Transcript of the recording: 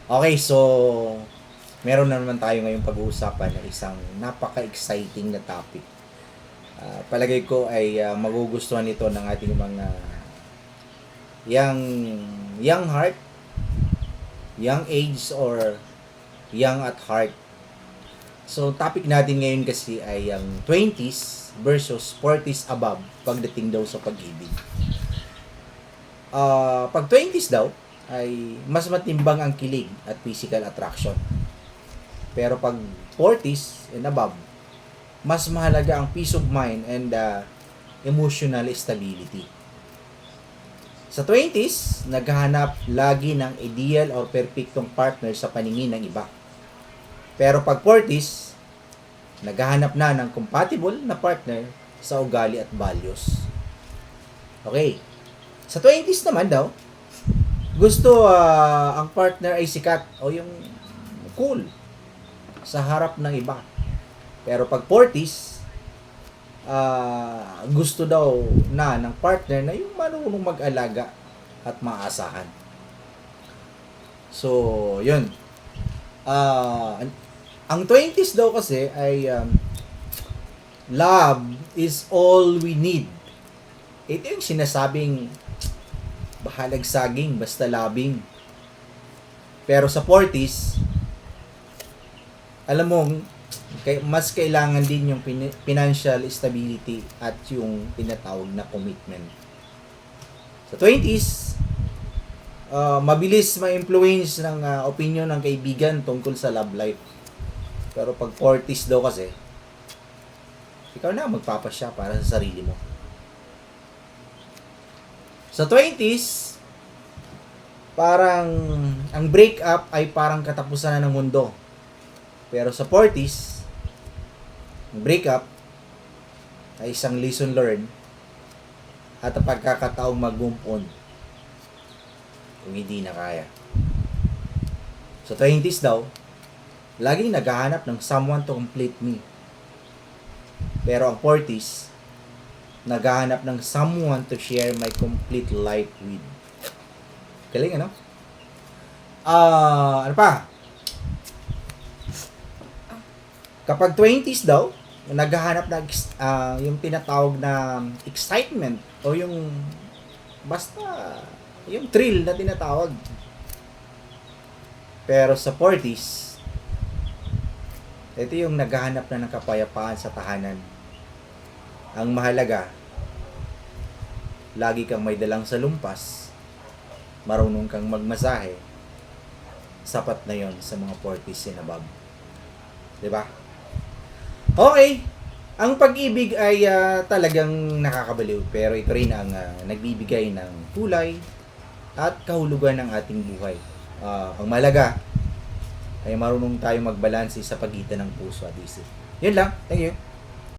Okay, so meron na naman tayo ngayong pag-uusapan ng isang napaka-exciting na topic. Palagay ko ay magugustuhan nito ng ating mga young young heart, young age or young at heart. So topic natin ngayon kasi ay ang 20s versus 40s above pagdating daw sa pag-ibig. Pag 20s daw ay mas matimbang ang kilig at physical attraction. Pero pag 40s and above, mas mahalaga ang peace of mind and emotional stability. Sa 20s, naghahanap lagi ng ideal or perfectong partner sa paningin ng iba. Pero pag 40s, naghahanap na ng compatible na partner sa ugali at values. Okay. Sa 20s naman daw, gusto ang partner ay sikat o yung cool sa harap ng iba. Pero pag 40s, gusto daw na ng partner na yung marunong mag-alaga at maasahan. So, yun. Ang 20s daw kasi ay love is all we need. Ito yung sinasabing bahalag saging, basta labing. Pero sa 40s, alam mo, mas kailangan din yung financial stability at yung tinatawag na commitment. Sa 20s, mabilis ma-influence ng opinion ng kaibigan tungkol sa love life. Pero pag 40s daw kasi, ikaw na magpapasya para sa sarili mo. Sa 20s, parang ang breakup ay parang katapusan na ng mundo. Pero sa 40s, ang breakup ay isang lesson learned at ang pagkakataong mag-move on kung hindi na kaya. Sa 20s daw, laging naghahanap ng someone to complete me. Pero ang 40s, naghahanap ng someone to share my complete life with. Galing, ano? Ano pa? Kapag 20s daw, naghahanap ng yung tinatawag na excitement o yung basta yung thrill na tinatawag. Pero sa 40s, ito yung naghahanap na ng kapayapaan sa tahanan. Ang mahalaga, lagi kang may dalang salumpas, marunong kang magmasahe, sapat na yon sa mga 40s and above. Diba? Okay, ang pag-ibig ay talagang nakakabaliw, pero ito rin ang nagbibigay ng kulay at kahulugan ng ating buhay. Ang mahalaga ay marunong tayo magbalanse sa pagitan ng puso at isip. Yun lang. Thank you.